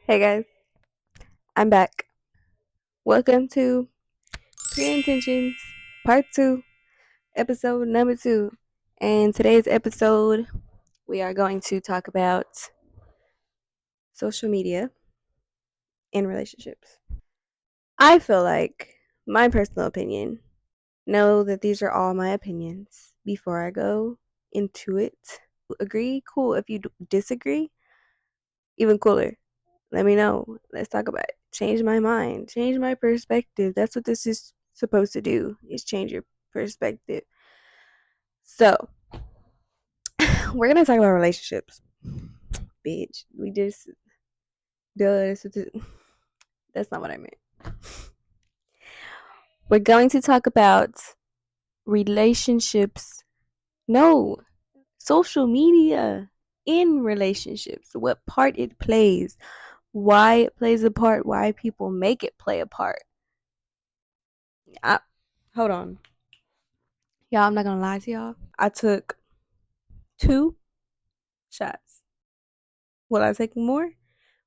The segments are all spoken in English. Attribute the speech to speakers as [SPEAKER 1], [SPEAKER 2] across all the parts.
[SPEAKER 1] Hey guys, I'm back. Welcome to Pure Intentions Part 2, episode number 2. And today's episode, we are going to talk about social media in relationships. I feel like, my personal opinion, know that these are all my opinions before I go into it. Agree? Cool. If you disagree, even cooler. Let me know. Let's talk about it. Change my mind. Change my perspective. That's what this is supposed to do. Is change your perspective. So we're gonna talk about relationships. Bitch. We just does that's not what I meant. We're going to talk about relationships. No, social media in relationships. What part it plays. Why it plays a part. Why people make it play a part. I, hold on. Y'all, I'm not gonna lie to y'all. I took 2 shots. Will I take more?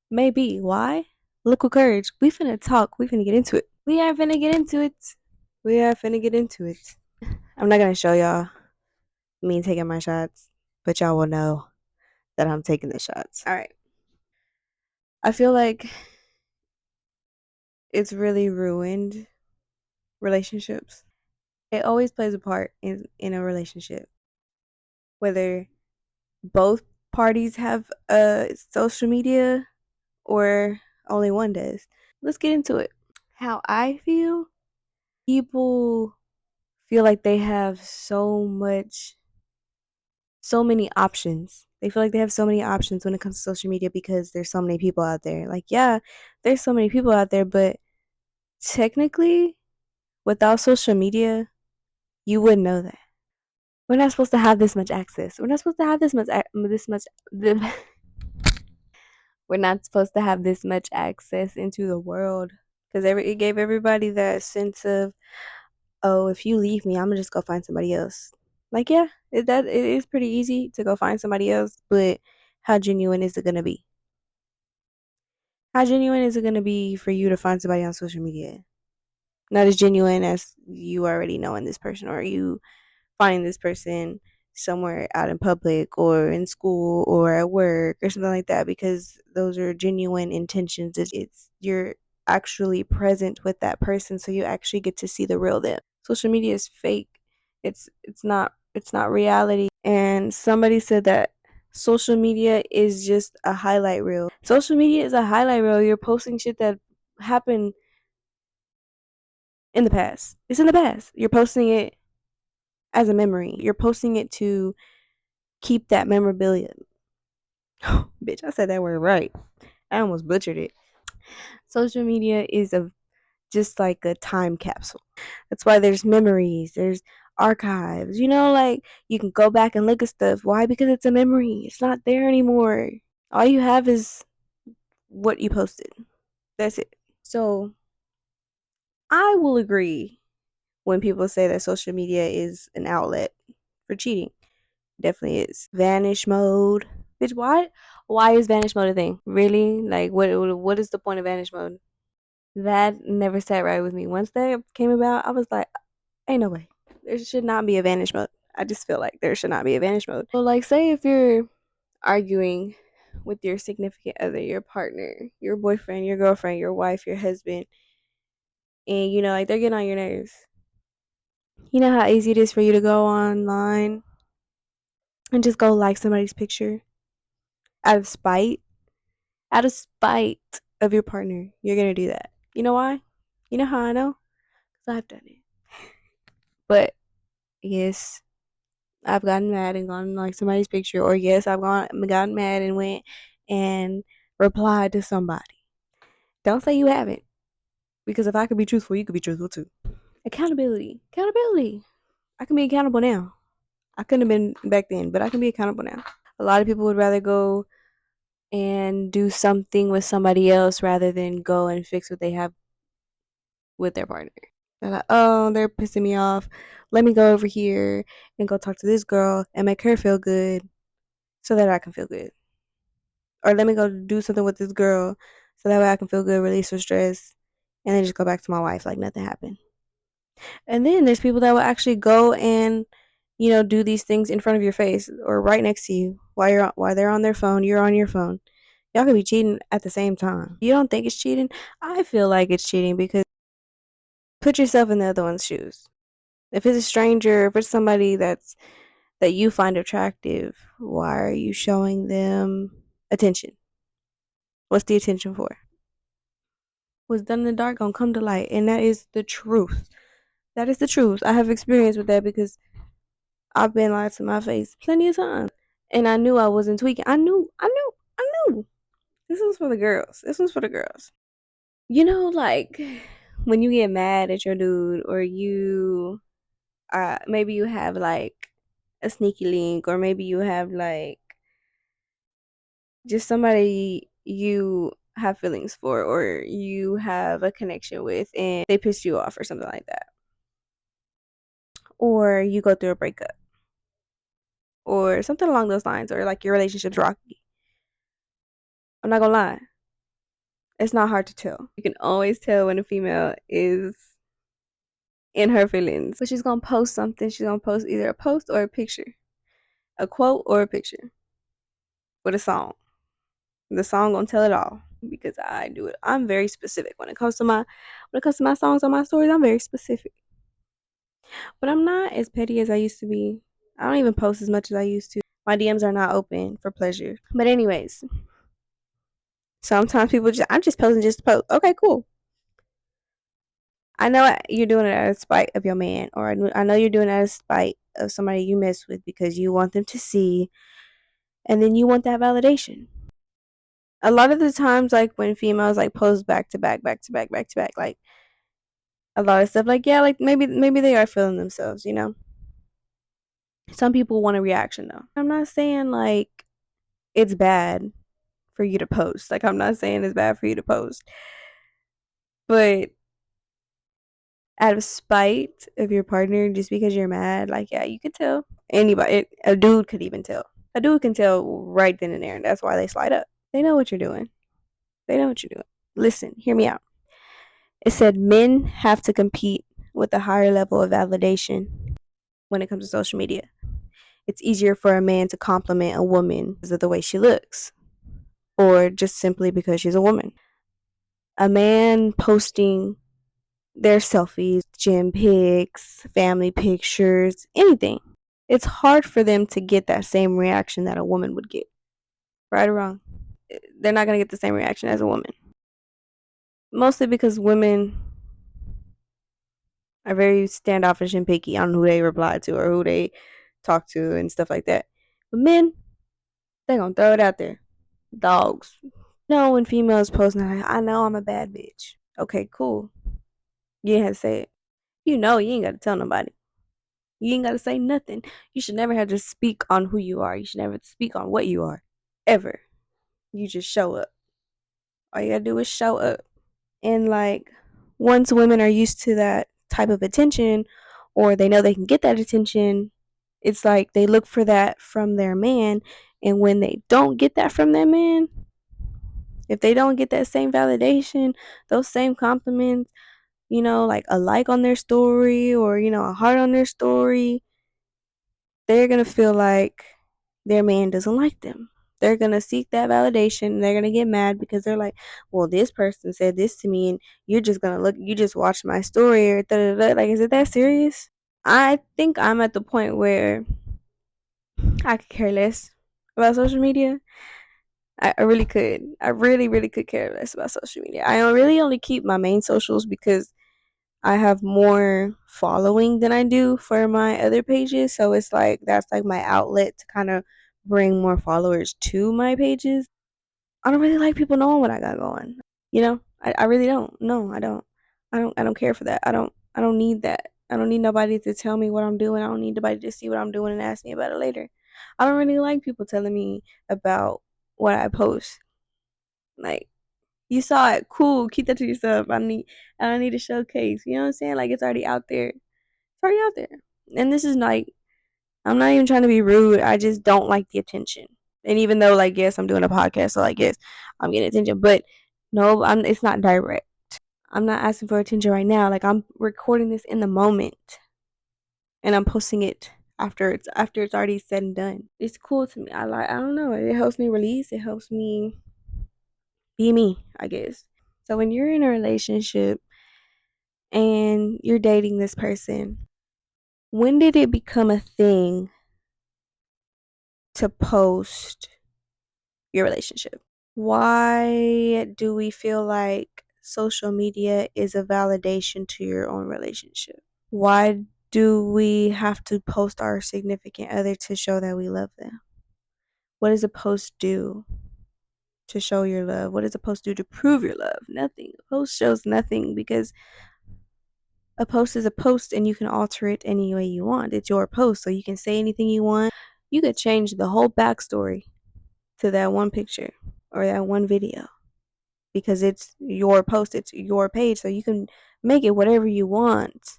[SPEAKER 1] Maybe. Why? Liquid courage. We finna talk. We finna get into it. We are finna get into it. We are finna get into it. I'm not gonna show y'all me taking my shots, but y'all will know that I'm taking the shots. All right. I feel like it's really ruined relationships. It always plays a part in a relationship, whether both parties have social media or only one does. Let's get into it. How I feel, people feel like they have so many options. They feel like they have so many options when it comes to social media because there's so many people out there. Like, yeah, there's so many people out there, but technically, without social media, you wouldn't know that. We're not supposed to have this much access. We're not supposed to have this much we're not supposed to have this much access into the world because it gave everybody that sense of, oh, if you leave me, I'm gonna just go find somebody else. Like, yeah, it is pretty easy to go find somebody else, but how genuine is it gonna be? How genuine is it gonna be for you to find somebody on social media? Not as genuine as you already knowing this person, or you finding this person somewhere out in public or in school or at work or something like that, because those are genuine intentions. It's you're actually present with that person, so you actually get to see the real them. Social media is fake. It's not reality. And somebody said that social media is just a highlight reel. Social media is a highlight reel. You're posting shit that happened in the past. It's in the past. You're posting it as a memory. You're posting it to keep that memorabilia. Bitch, I said that word right. I almost butchered it. Social media is just like a time capsule. That's why there's memories, there's archives. Like you can go back and look at stuff. Why? Because it's a memory. It's not there anymore. All you have is what you posted. That's it. So I will agree when people say that social media is an outlet for cheating. Definitely is. Vanish mode. Bitch, why is vanish mode a thing? Really? Like what is the point of vanish mode? That never sat right with me. Once that came about, I was like, ain't no way. There should not be a vanish mode. I just feel like there should not be a vanish mode. So like say if you're arguing with your significant other, your partner, your boyfriend, your girlfriend, your wife, your husband, and like they're getting on your nerves. You know how easy it is for you to go online and just go like somebody's picture out of spite? Out of spite of your partner, you're gonna do that. You know why? You know how I know? Because I've done it. But yes, I've gotten mad and gone like somebody's picture, or yes, I've gotten mad and went and replied to somebody. Don't say you haven't, because if I could be truthful, you could be truthful too. Accountability, accountability. I can be accountable now. I couldn't have been back then, but I can be accountable now. A lot of people would rather go and do something with somebody else rather than go and fix what they have with their partner. They're like, oh, they're pissing me off. Let me go over here and go talk to this girl and make her feel good so that I can feel good. Or let me go do something with this girl So that way I can feel good, release some stress, and then just go back to my wife like nothing happened. And then there's people that will actually go and, do these things in front of your face or right next to you while they're on their phone, you're on your phone. Y'all could be cheating at the same time. You don't think it's cheating? I feel like it's cheating because put yourself in the other one's shoes. If it's a stranger, if it's somebody that you find attractive, why are you showing them attention? What's the attention for? What's done in the dark gonna come to light, and that is the truth. That is the truth. I have experience with that because I've been lied to my face plenty of times, and I knew I wasn't tweaking. I knew. This was for the girls. This was for the girls. Like when you get mad at your dude, or maybe you have like a sneaky link, or maybe you have like just somebody you have feelings for, or you have a connection with, and they piss you off or something like that, or you go through a breakup or something along those lines, or like your relationship's rocky. I'm not gonna lie, it's not hard to tell. You can always tell when a female is in her feelings. But she's gonna post something. She's gonna post either a post or a picture, a quote or a picture with a song. The song gonna tell it all because I do it. I'm very specific when it comes to my songs on my stories. I'm very specific, but I'm not as petty as I used to be. I don't even post as much as I used to. My DMs are not open for pleasure. But anyways, sometimes I'm just posting just to post. Okay, cool. I know you're doing it out of spite of your man, or I know you're doing it out of spite of somebody you mess with because you want them to see, and then you want that validation. A lot of the times, like when females like post back to back, back to back, back to back, like a lot of stuff, like yeah, like maybe they are feeling themselves. Some people want a reaction though. I'm not saying like it's bad for you to post. Like I'm not saying it's bad for you to post, but out of spite of your partner, just because you're mad, like yeah, you could tell. A dude could even tell. A dude can tell right then and there, and that's why they slide up. They know what you're doing. They know what you're doing. Listen, hear me out. It said men have to compete with a higher level of validation when it comes to social media. It's easier for a man to compliment a woman because of the way she looks, or just simply because she's a woman. A man posting their selfies, gym pics, family pictures, anything. It's hard for them to get that same reaction that a woman would get. Right or wrong? They're not going to get the same reaction as a woman. Mostly because women are very standoffish and picky on who they reply to or who they talk to and stuff like that. But men, they're going to throw it out there. Dogs. When females post, like, I know I'm a bad bitch. Okay, cool. You didn't have to say it. You ain't got to tell nobody. You ain't got to say nothing. You should never have to speak on who you are. You should never have to speak on what you are. Ever. You just show up. All you got to do is show up. And like, once women are used to that type of attention, or they know they can get that attention, it's like they look for that from their man. And when they don't get that from their man, if they don't get that same validation, those same compliments, like a like on their story, or, a heart on their story, they're going to feel like their man doesn't like them. They're going to seek that validation. They're going to get mad because they're like, well, this person said this to me, and you're just going to you just watched my story, or da da da. Like, is it that serious? I think I'm at the point where I could care less about social media. I really could. I really, really could care less about social media. I really only keep my main socials because I have more following than I do for my other pages. So it's like that's like my outlet to kind of bring more followers to my pages. I don't really like people knowing what I got going. I really don't. No, I don't. I don't care for that. I don't need that. I don't need nobody to tell me what I'm doing. I don't need nobody to see what I'm doing and ask me about it later. I don't really like people telling me about what I post. Like, you saw it, cool, keep that to yourself. I don't need a showcase. You know what I'm saying? Like, it's already out there. It's already out there. And this is like, I'm not even trying to be rude. I just don't like the attention. And even though, like, yes, I'm doing a podcast, so like, yes, I'm getting attention, but No, it's not direct. I'm not asking for attention right now. Like, I'm recording this in the moment and I'm posting it after it's already said and done. It's cool to me. I don't know. It helps me release. It helps me be me, I guess. So when you're in a relationship and you're dating this person, when did it become a thing to post your relationship? Why do we feel like social media is a validation to your own relationship? Why do we have to post our significant other to show that we love them? What does a post do to show your love? What does a post do to prove your love? Nothing. A post shows nothing because a post is a post and you can alter it any way you want. It's your post, so you can say anything you want. You could change the whole backstory to that one picture or that one video because it's your post, it's your page, so you can make it whatever you want.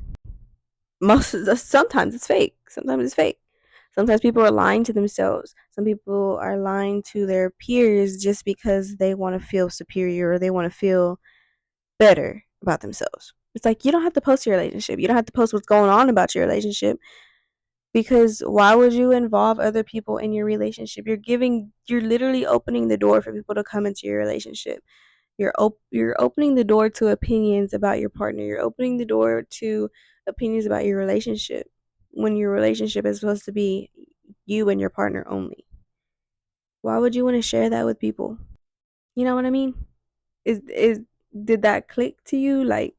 [SPEAKER 1] Sometimes it's fake. Sometimes it's fake. Sometimes people are lying to themselves. Some people are lying to their peers just because they want to feel superior or they want to feel better about themselves. It's like you don't have to post your relationship. You don't have to post what's going on about your relationship because why would you involve other people in your relationship? You're literally opening the door for people to come into your relationship. You're opening the door to opinions about your partner. You're opening the door to opinions about your relationship when your relationship is supposed to be you and your partner only. Why would you want to share that with people? You know what I mean? Is did that click to you? Like,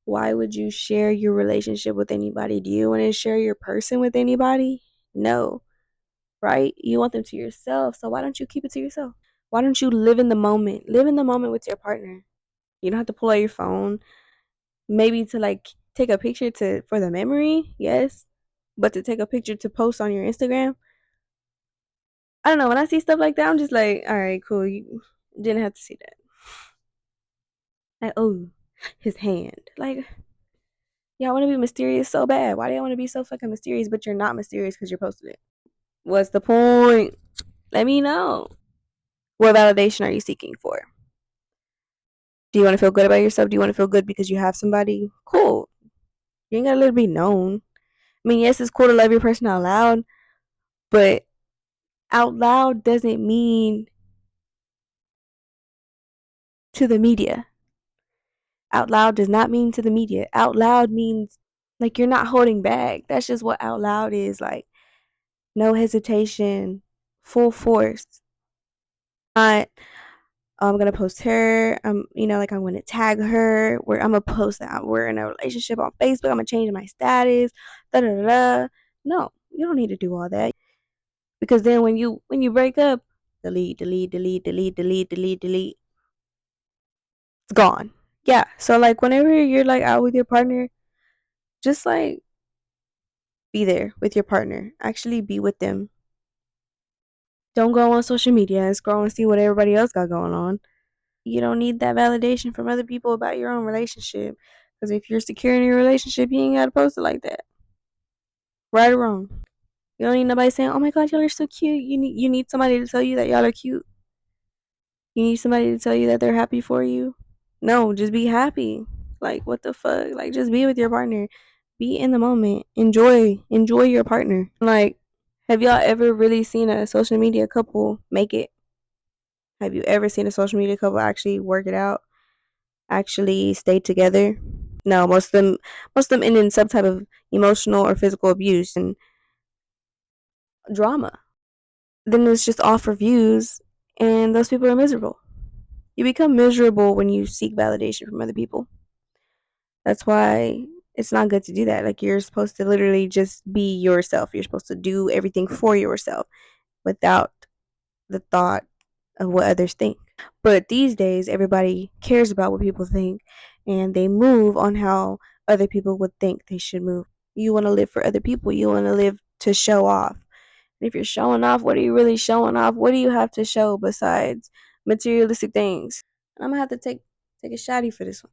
[SPEAKER 1] why would you share your relationship with anybody? Do you want to share your person with anybody? No, right? You want them to yourself. So why don't you keep it to yourself? Why don't you live in the moment? Live in the moment with your partner. You don't have to pull out your phone. Maybe to like take a picture to for the memory, yes. But to take a picture to post on your Instagram, I don't know. When I see stuff like that, I'm just like, all right, cool. You didn't have to see that. Like, oh, his hand. Like, y'all want to be mysterious so bad. Why do y'all want to be so fucking mysterious, but you're not mysterious because you're posting it? What's the point? Let me know. What validation are you seeking for? Do you want to feel good about yourself? Do you want to feel good because you have somebody? Cool. You ain't gotta let it be known. I mean, yes, it's cool to love your person out loud, but out loud doesn't mean to the media. Out loud does not mean to the media. Out loud means like you're not holding back. That's just what out loud is like. No hesitation, full force. Not I'm gonna post her. Like I'm gonna tag her. Where I'm gonna post that we're in a relationship on Facebook. I'm gonna change my status. Da da da. Da. No, you don't need to do all that because then when you break up, delete, delete, delete, delete, delete, delete, delete. It's gone. Yeah. So like whenever you're like out with your partner, just like be there with your partner. Actually be with them. Don't go on social media and scroll and see what everybody else got going on. You don't need that validation from other people about your own relationship. Because if you're secure in your relationship, you ain't got to post it like that. Right or wrong. You don't need nobody saying, oh my God, y'all are so cute. You need somebody to tell you that y'all are cute. You need somebody to tell you that they're happy for you. No, just be happy. Like, what the fuck? Like, just be with your partner. Be in the moment. Enjoy your partner. Like, have y'all ever really seen a social media couple make it? Have you ever seen a social media couple actually work it out? Actually stay together? No, most of them end in some type of emotional or physical abuse and drama. Then it's just all for views and those people are miserable. You become miserable when you seek validation from other people. That's why it's not good to do that. Like you're supposed to literally just be yourself. You're supposed to do everything for yourself without the thought of what others think. But these days, everybody cares about what people think and they move on how other people would think they should move. You want to live for other people, you want to live to show off. And if you're showing off, what are you really showing off? What do you have to show besides materialistic things? I'm gonna have to take a shotty for this one.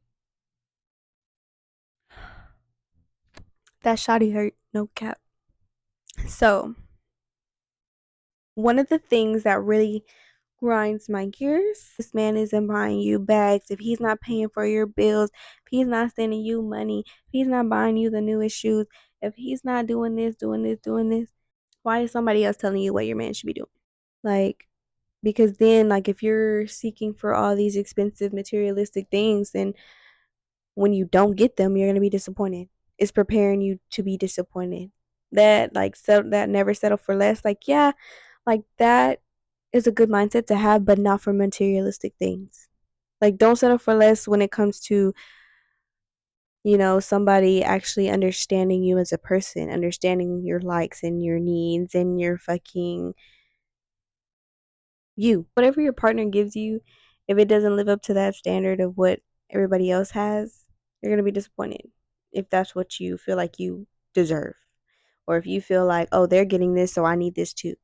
[SPEAKER 1] That shotty hurt, no cap. So, one of the things that really grinds my gears. This man isn't buying you bags, if he's not paying for your bills, if he's not sending you money, if he's not buying you the newest shoes, if he's not doing this, doing this, doing this, why is somebody else telling you what your man should be doing? Like, because then, like, if you're seeking for all these expensive materialistic things, then when you don't get them, you're gonna be disappointed. It's preparing you to be disappointed. That like that never settle for less. Like, yeah, like that is a good mindset to have, but not for materialistic things. Like, don't settle for less when it comes to, somebody actually understanding you as a person, understanding your likes and your needs and your fucking you. Whatever your partner gives you, if it doesn't live up to that standard of what everybody else has, you're going to be disappointed if that's what you feel like you deserve. Or if you feel like, oh, they're getting this, so I need this too.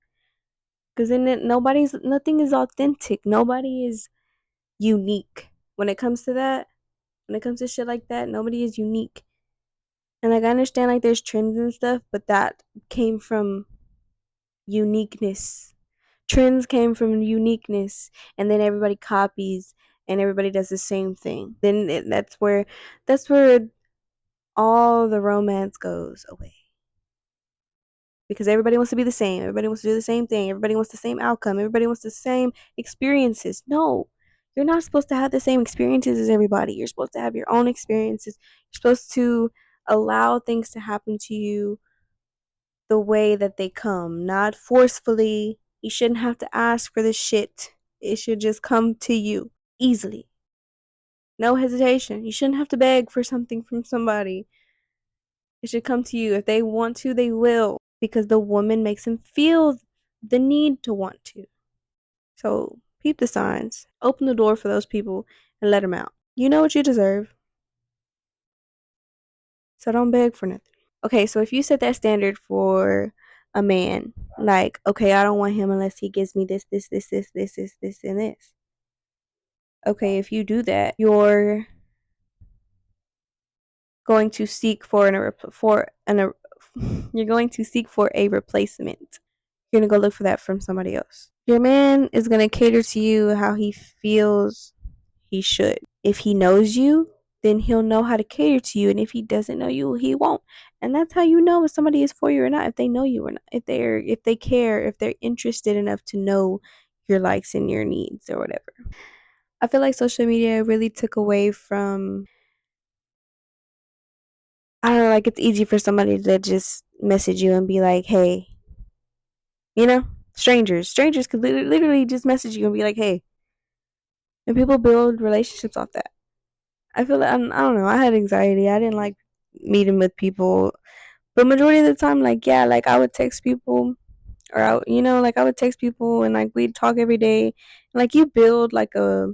[SPEAKER 1] Because then nothing is authentic. Nobody is unique. When it comes to that, when it comes to shit like that, nobody is unique. And like, I understand like there's trends and stuff, but that came from uniqueness. Trends came from uniqueness, and then everybody copies and everybody does the same thing. Then that's where all the romance goes away. Because everybody wants to be the same. Everybody wants to do the same thing. Everybody wants the same outcome. Everybody wants the same experiences. No, you're not supposed to have the same experiences as everybody. You're supposed to have your own experiences. You're supposed to allow things to happen to you the way that they come, not forcefully. You shouldn't have to ask for the shit. It should just come to you easily. No hesitation. You shouldn't have to beg for something from somebody. It should come to you. If they want to, they will. Because the woman makes them feel the need to want to. So peep the signs. Open the door for those people and let them out. You know what you deserve. So don't beg for nothing. Okay, so if you set that standard for a man, like, okay, I don't want him unless he gives me this, this, this, this, this, this, this, and this. Okay, if you do that, you're going to seek for you're going to seek for a replacement. You're gonna go look for that from somebody else. Your man is gonna cater to you how he feels he should. If he knows you, then he'll know how to cater to you, and if he doesn't know you, he won't. And that's how you know if somebody is for you or not, if they know you or not, if they care, if they're interested enough to know your likes and your needs or whatever. I feel like social media really took away from, I don't know, like, it's easy for somebody to just message you and be like, hey, strangers could literally just message you and be like, hey, and people build relationships off that. I feel like, I don't know, I had anxiety. I didn't like meeting with people, but majority of the time, like, yeah, like, I would text people, or like, I would text people and like we'd talk every day, and like, you build like a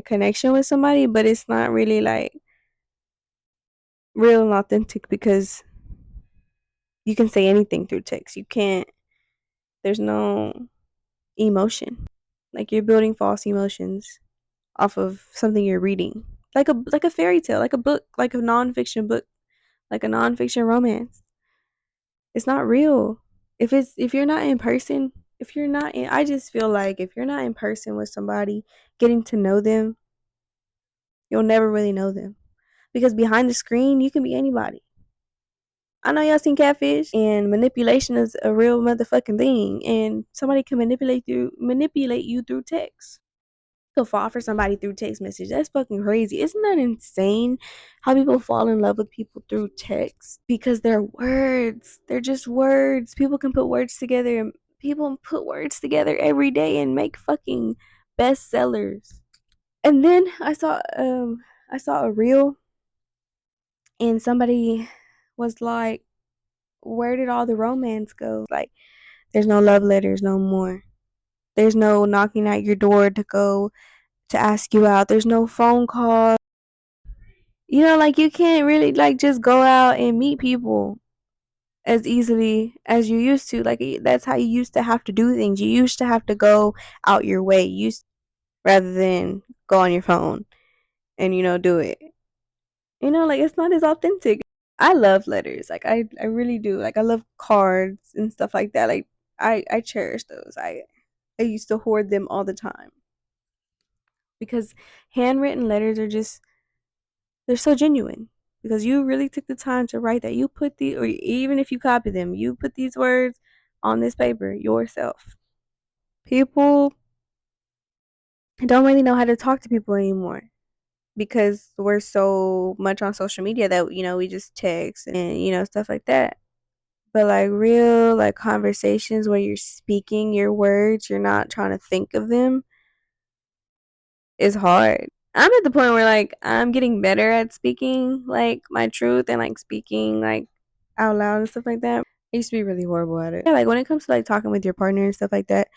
[SPEAKER 1] connection with somebody, but it's not really like real and authentic, because you can say anything through text. You can't, there's no emotion. Like, you're building false emotions off of something you're reading, like a fairy tale, like a book, like a nonfiction book, like a nonfiction romance. It's not real. If you're not in person, if you're not in, I just feel like if you're not in person with somebody, getting to know them, you'll never really know them, because behind the screen you can be anybody. I know y'all seen Catfish, and manipulation is a real motherfucking thing, and somebody can manipulate you through text. You'll fall for somebody through text message. That's fucking crazy. Isn't that insane? How people fall in love with people through text, because they're words. They're just words. People can put words together, and people put words together every day and make fucking bestsellers. And then I saw a reel, and somebody was like, where did all the romance go? Like, there's no love letters no more. There's no knocking at your door to ask you out. There's no phone call. Like, you can't really like just go out and meet people as easily as you used to. Like, that's how you used to have to do things. You used to have to go out your way, rather than go on your phone and do it. Like, it's not as authentic. I love letters. Like, I really do. Like, I love cards and stuff like that. Like, I cherish those. I used to hoard them all the time. because handwritten letters are just, they're so genuine because you really took the time to write that. You put the, or even if you copy them, you put these words on this paper yourself. People don't really know how to talk to people anymore because we're so much on social media that, we just text and, stuff like that. But like real, like conversations where you're speaking your words, you're not trying to think of them, is hard. I'm at the point where like I'm getting better at speaking like my truth and like speaking like out loud and stuff like that. I used to be really horrible at it. Yeah, like when it comes to like talking with your partner and stuff like that,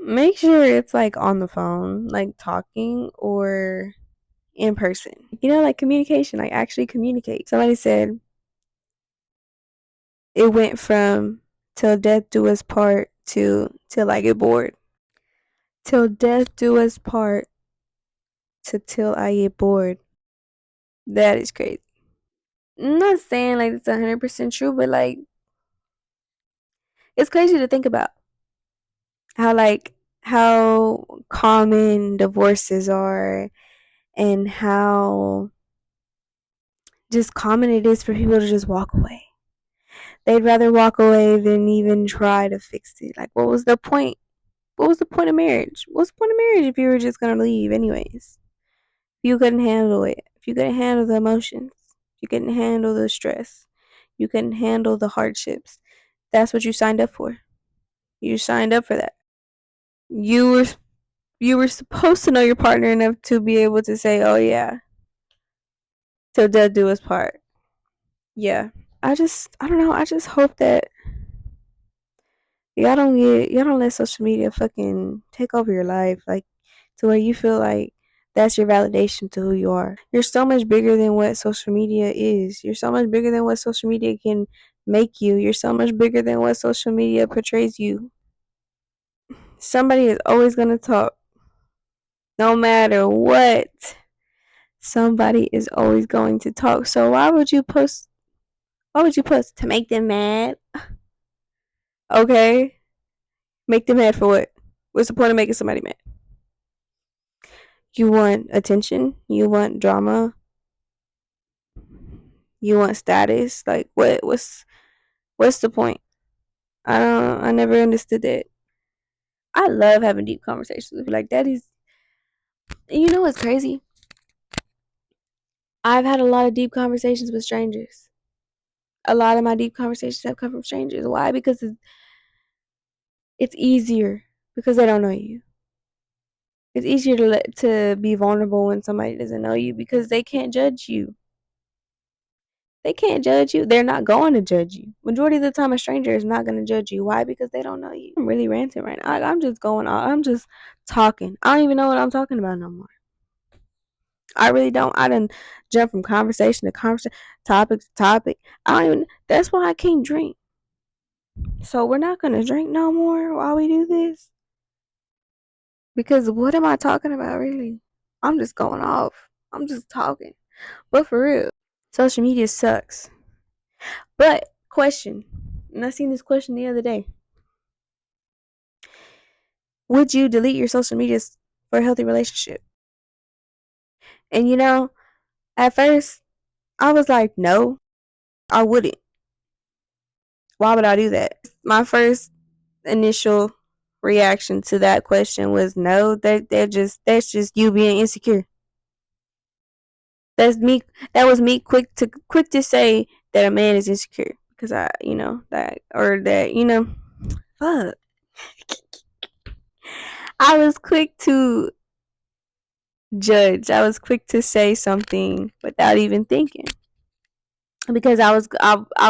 [SPEAKER 1] make sure it's like on the phone, like talking, or in person. Like communication, like actually communicate. Somebody said it went from till death do us part to till I get bored. Till death do us part to till I get bored. That is crazy. I'm not saying like it's 100% true, but like it's crazy to think about how like how common divorces are and how just common it is for people to just walk away. They'd rather walk away than even try to fix it. Like, what was the point? What was the point of marriage? What's the point of marriage if you were just gonna leave anyways? If you couldn't handle it, if you couldn't handle the emotions, if you couldn't handle the stress, you couldn't handle the hardships. That's what you signed up for. You signed up for that. You were you were supposed to know your partner enough to be able to say, "Oh yeah, till death do us part." Yeah. I don't know. I just hope that y'all don't let social media fucking take over your life, like to where you feel like that's your validation to who you are. You're so much bigger than what social media is. You're so much bigger than what social media can make you. You're so much bigger than what social media portrays you. Somebody is always gonna talk, no matter what. Somebody is always going to talk. So why would you post? Why would you post to make them mad? Okay, make them mad for what? What's the point of making somebody mad? You want attention? You want drama? You want status? Like what's the point? I never understood that. I love having deep conversations with you. Like that is, you know what's crazy? I've had a lot of deep conversations with strangers. A lot of my deep conversations have come from strangers. Why? Because it's easier because they don't know you. It's easier to be vulnerable when somebody doesn't know you because they can't judge you. They can't judge you. They're not going to judge you. Majority of the time, a stranger is not going to judge you. Why? Because they don't know you. I'm really ranting right now. I'm just going on. I'm just talking. I don't even know what I'm talking about no more. I really don't. I done jump from conversation to conversation, topic to topic. I don't even. That's why I can't drink. So we're not gonna drink no more while we do this. Because what am I talking about really? I'm just going off. I'm just talking. But for real, social media sucks. But question, and I seen this question the other day. Would you delete your social medias for a healthy relationship? And at first I was like, no, I wouldn't. Why would I do that? My first initial reaction to that question was no, that's just you being insecure. That's me. That was me quick to say that a man is insecure because that or that fuck. I was quick to judge. I was quick to say something without even thinking because I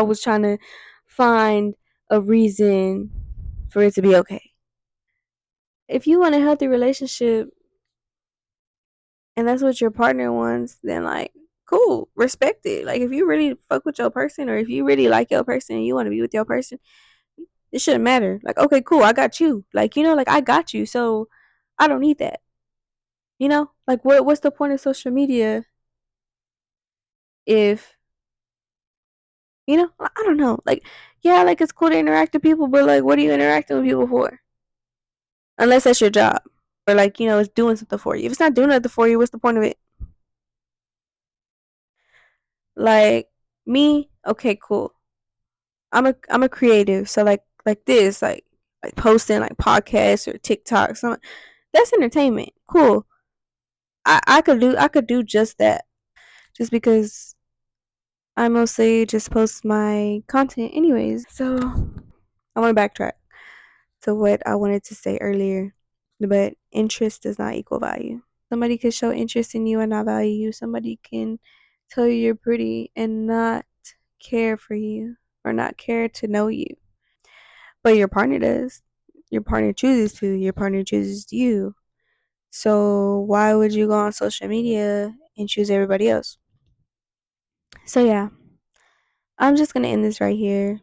[SPEAKER 1] was trying to find a reason for it to be okay. If you want a healthy relationship and that's what your partner wants, then like cool, respect it. Like if you really fuck with your person or if you really like your person and you want to be with your person, it shouldn't matter. Like okay, cool, I got you. Like like I got you. So I don't need that. Like what's the point of social media if I don't know. Like yeah, like it's cool to interact with people, but like what are you interacting with people for? Unless that's your job. or like, you know, it's doing something for you. If it's not doing nothing for you, what's the point of it? Like me, okay, cool. I'm a creative, so like this, like posting like podcasts or TikToks. That's entertainment. Cool. I could do just that. Just because I mostly just post my content anyways. So I want to backtrack to what I wanted to say earlier. But interest does not equal value. Somebody could show interest in you and not value you. Somebody can tell you you're pretty and not care for you or not care to know you. But your partner does. Your partner chooses to. Your partner chooses you. So why would you go on social media and choose everybody else? So yeah, I'm just gonna end this right here.